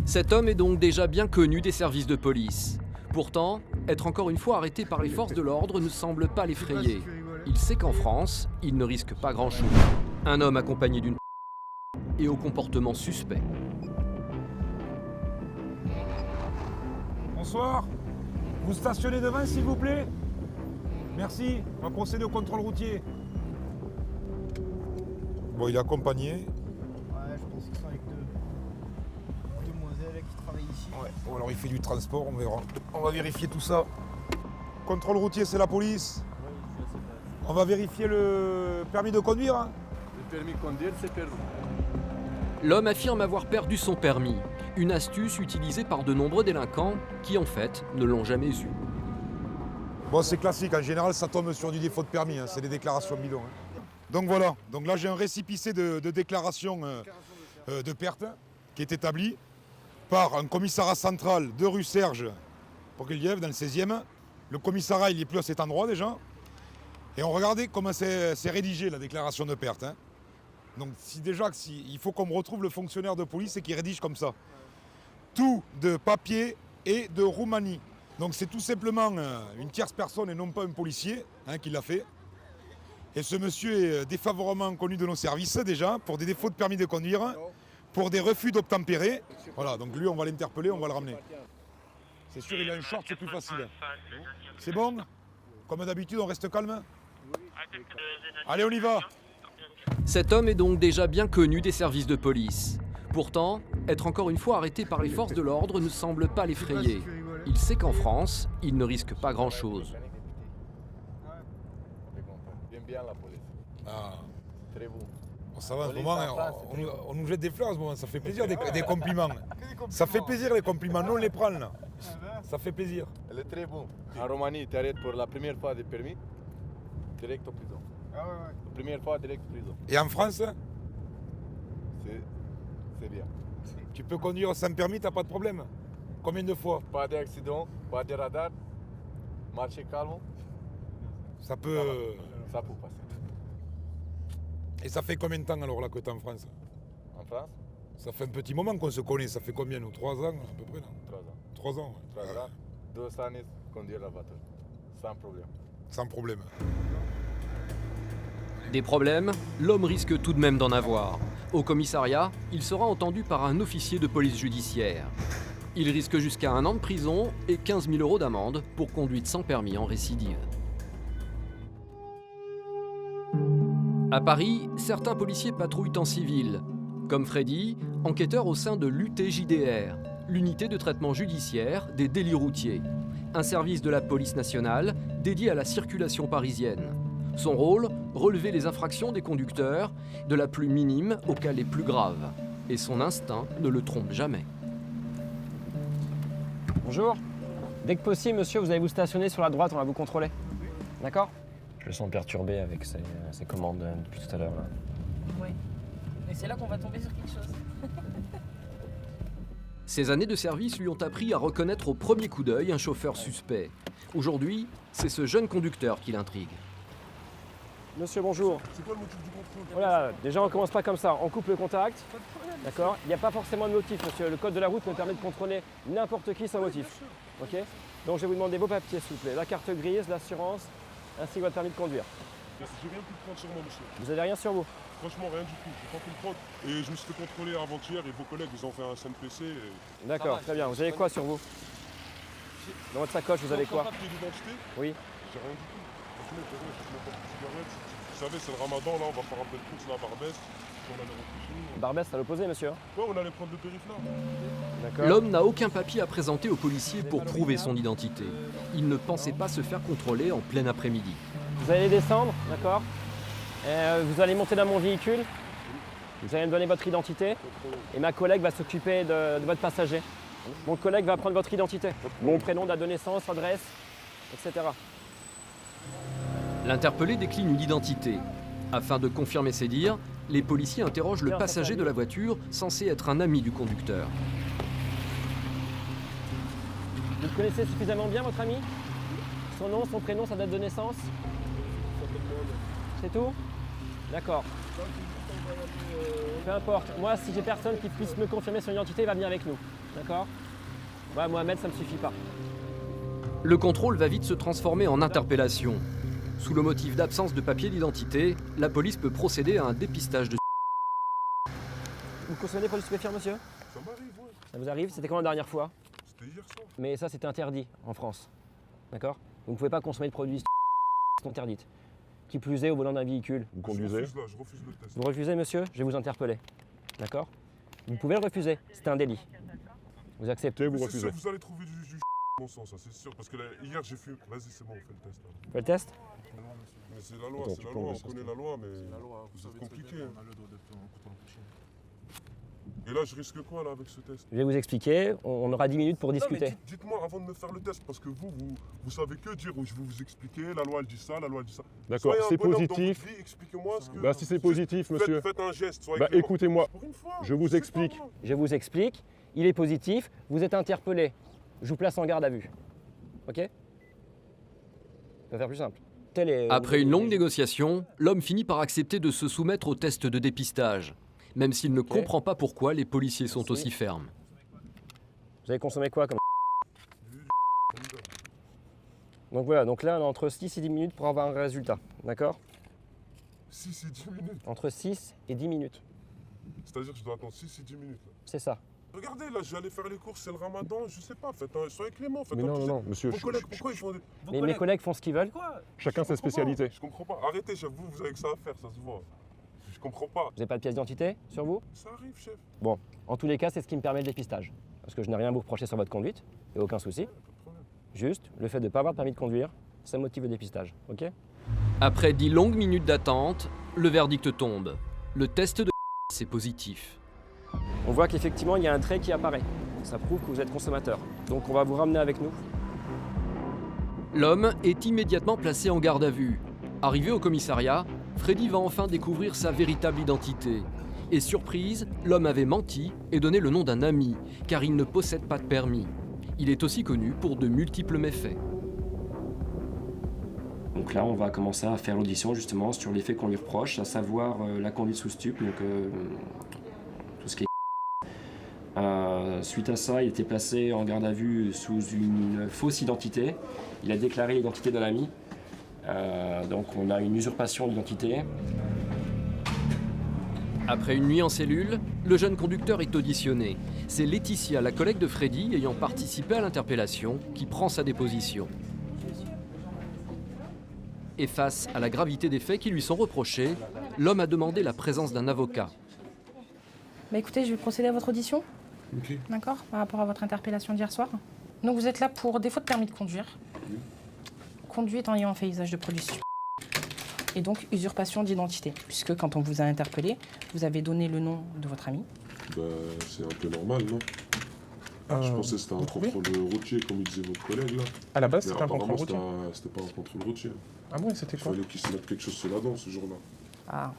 Cet homme est donc déjà bien connu des services de police. Pourtant, être encore une fois arrêté par les forces de l'ordre ne semble pas l'effrayer. Il sait qu'en France, il ne risque pas grand-chose. Un homme accompagné d'une et au comportement suspect. Bonsoir. Vous stationnez devant, s'il vous plaît? Merci. On va procéder au contrôle routier. Bon, il est accompagné. Ouais, je pense qu'ils sont avec deux demoiselles qui travaillent ici. Ouais. Bon, alors il fait du transport, on verra. On va vérifier tout ça. Contrôle routier, c'est la police. On va vérifier le permis de conduire. Hein. Le permis de conduire, c'est perdu. L'homme affirme avoir perdu son permis, une astuce utilisée par de nombreux délinquants qui, en fait, ne l'ont jamais eu. Bon, c'est classique, en général, ça tombe sur du défaut de permis, hein. C'est des déclarations bidons. Hein. Donc voilà, donc là j'ai un récépissé de déclaration de perte qui est établi par un commissariat central de rue Serge, pour Guilliève, dans le 16e. Le commissariat, il n'est plus à cet endroit déjà. Et on regardait comment c'est rédigé la déclaration de perte. Hein. Donc il faut qu'on me retrouve le fonctionnaire de police et qui rédige comme ça. Tout de papier et de Roumanie. Donc c'est tout simplement une tierce personne et non pas un policier hein, qui l'a fait. Et ce monsieur est défavorablement connu de nos services déjà pour des défauts de permis de conduire, pour des refus d'obtempérer. Voilà, donc lui on va l'interpeller, on va le ramener. C'est sûr, il a un short, c'est plus facile. C'est bon? Comme d'habitude, on reste calme? Allez, on y va! Cet homme est donc déjà bien connu des services de police. Pourtant, être encore une fois arrêté par les forces de l'ordre ne semble pas l'effrayer. Il sait qu'en France, il ne risque pas grand-chose. J'aime bien la police. Ah. Très bon. Bon, ça va, en ce Police moment, en France, c'est on nous jette des fleurs en ce moment, ça fait plaisir des compliments. Ça fait plaisir les compliments, nous on les prend là. Ça fait plaisir. Elle est très bon. En Roumanie, tu arrêtes pour la première fois de permis, direct en prison. Ah ouais, ouais. La première fois, direct en prison. Et en France, C'est bien. tu peux conduire sans permis, t'as pas de problème. Combien de fois? Pas d'accident, pas de radar, marcher calme, Ça peut... ça peut passer. Et ça fait combien de temps alors là que t'es en France? En France, Ça fait un petit moment qu'on se connaît, ça fait combien nous? 3 ans à peu près non? 3 ans. 3 ans, ouais. 3 ans, 2 années, conduire la voiture, sans problème. Sans problème. Des problèmes, l'homme risque tout de même d'en avoir. Au commissariat, il sera entendu par un officier de police judiciaire. Il risque jusqu'à 1 an de prison et 15 000 € d'amende pour conduite sans permis en récidive. À Paris, certains policiers patrouillent en civil, comme Freddy, enquêteur au sein de l'UTJDR, l'unité de traitement judiciaire des délits routiers, un service de la police nationale dédié à la circulation parisienne. Son rôle, relever les infractions des conducteurs, de la plus minime aux cas les plus graves. Et son instinct ne le trompe jamais. Bonjour. Dès que possible, monsieur, vous allez vous stationner sur la droite, on va vous contrôler. D'accord? Je le sens perturbé avec ses commandes depuis tout à l'heure. Oui. Et c'est là qu'on va tomber sur quelque chose. Ses années de service lui ont appris à reconnaître au premier coup d'œil un chauffeur suspect. Aujourd'hui, c'est ce jeune conducteur qui l'intrigue. Monsieur, bonjour. C'est quoi le motif du contrôle? Voilà, déjà on commence pas comme ça, on coupe le contact. D'accord? Il n'y a pas forcément de motif, monsieur. Le code de la route me permet de contrôler n'importe qui sans motif. Ok? Donc je vais vous demander vos papiers, s'il vous plaît. La carte grise, l'assurance, ainsi que votre permis de conduire. J'ai rien pu prendre sur moi, monsieur. Vous avez rien sur vous? Franchement, rien du tout. J'ai pas pu le prendre. Et je me suis fait contrôler avant-hier et vos collègues, ils ont fait un CNPC. Et... D'accord, très bien. Vous avez quoi sur vous? Dans votre sacoche, vous avez quoi? Papier d'identité? Oui. J'ai rien du tout. Franchement, je n'ai pas de cigarette. Vous savez, c'est le ramadan, là, on va faire un peu de course, là, à Barbès. On allait rentrer. Barbès, à l'opposé, monsieur. Ouais, on allait prendre le périph' là. D'accord. L'homme n'a aucun papier à présenter aux policiers pour prouver son identité. Il ne pensait pas se faire contrôler en plein après-midi. Vous allez descendre, d'accord? Vous allez monter dans mon véhicule. Vous allez me donner votre identité. Et ma collègue va s'occuper de votre passager. Mon collègue va prendre votre identité. Mon prénom, date de naissance, adresse, etc. L'interpellé décline une identité. Afin de confirmer ses dires, les policiers interrogent le passager de la voiture, censé être un ami du conducteur. Vous connaissez suffisamment bien votre ami? Son nom, son prénom, sa date de naissance? C'est tout? D'accord. Peu importe. Moi, si j'ai personne qui puisse me confirmer son identité, il va venir avec nous. D'accord? Ouais, Mohamed, ça me suffit pas. Le contrôle va vite se transformer en interpellation. Sous le motif d'absence de papier d'identité, la police peut procéder à un dépistage de... Vous consommez des produits stupéfiants, monsieur? Ça m'arrive, ouais. Ça vous arrive? C'était quand la dernière fois? C'était hier soir. Mais ça, c'était interdit en France. D'accord? Vous ne pouvez pas consommer de produits stupéfiants interdits. Qui plus est au volant d'un véhicule. Vous conduisez? Je refuse le test. Vous refusez, monsieur? Je vais vous interpeller. D'accord? Vous pouvez le refuser, c'est un délit. Vous acceptez? Vous refusez. Vous allez trouver du bon sens, ça c'est sûr. Parce que là, hier j'ai fumé. Vas-y, c'est bon, on fait le test. Là. Vous faites le test? Mais c'est la loi, Attends, c'est la loi, on connaît la loi, mais vous êtes compliqué. Et là, je risque quoi là avec ce test? Je vais vous expliquer, on aura 10 minutes pour discuter. Dites-moi avant de me faire le test, parce que vous savez que dire, je vais vous expliquer, la loi elle dit ça, la loi elle dit ça. D'accord, c'est positif. Expliquez-moi ce que... Bah si c'est positif, monsieur. Faites un geste, soyez Bah clément. écoutez-moi, Pour une fois, je vous explique. Je vous explique, il est positif, vous êtes interpellé. Je vous place en garde à vue. Ok? On va faire plus simple. Après une longue négociation, l'homme finit par accepter de se soumettre au test de dépistage, même s'il ne comprend pas pourquoi les policiers sont aussi fermes. Vous avez consommé quoi comme... Donc voilà, donc là on a entre 6 et 10 minutes pour avoir un résultat, d'accord? 6 et 10 minutes. Entre 6 et 10 minutes. C'est-à-dire que je dois attendre 6 et 10 minutes. Là. C'est ça. Regardez, là, j'allais faire les courses, c'est le ramadan, je sais pas, soyez clément. Mais non, monsieur. Vos collègues, pourquoi ils font des... Mais mes collègues font ce qu'ils veulent. Chacun sa spécialité. Je comprends pas. Arrêtez, chef, vous avez que ça à faire, ça se voit. Je comprends pas. Vous n'avez pas de pièce d'identité sur vous? Ça arrive, chef. Bon, en tous les cas, c'est ce qui me permet le dépistage. Parce que je n'ai rien à vous reprocher sur votre conduite, et aucun souci. Pas de problème. Juste, le fait de ne pas avoir de permis de conduire, ça motive le dépistage, ok? Après 10 longues minutes d'attente, le verdict tombe. Le test de c'est positif. On voit qu'effectivement, il y a un trait qui apparaît. Ça prouve que vous êtes consommateur. Donc on va vous ramener avec nous. L'homme est immédiatement placé en garde à vue. Arrivé au commissariat, Freddy va enfin découvrir sa véritable identité. Et surprise, l'homme avait menti et donné le nom d'un ami, car il ne possède pas de permis. Il est aussi connu pour de multiples méfaits. Donc là, on va commencer à faire l'audition justement sur les faits qu'on lui reproche, à savoir la conduite sous stup, donc tout ce qui est... suite à ça, il était placé en garde à vue sous une fausse identité. Il a déclaré l'identité d'un ami. Donc on a une usurpation d'identité. Après une nuit en cellule, le jeune conducteur est auditionné. C'est Laetitia, la collègue de Freddy ayant participé à l'interpellation, qui prend sa déposition. Et face à la gravité des faits qui lui sont reprochés, l'homme a demandé la présence d'un avocat. Bah écoutez, je vais procéder à votre audition. Ok. D'accord? Par rapport à votre interpellation d'hier soir. Donc vous êtes là pour défaut de permis de conduire. Conduite en ayant fait usage de produits stupéfiants. Et donc usurpation d'identité. Puisque quand on vous a interpellé, vous avez donné le nom de votre ami. Bah, c'est un peu normal, non? Je pensais que c'était un contrôle routier, comme il disait votre collègue, là. À la base, Mais c'était un contrôle apparemment, routier. c'était pas un contrôle routier. Ah ouais, c'était Il quoi? fallait qu'il se mette quelque chose sur la dent, ce jour-là. Ah,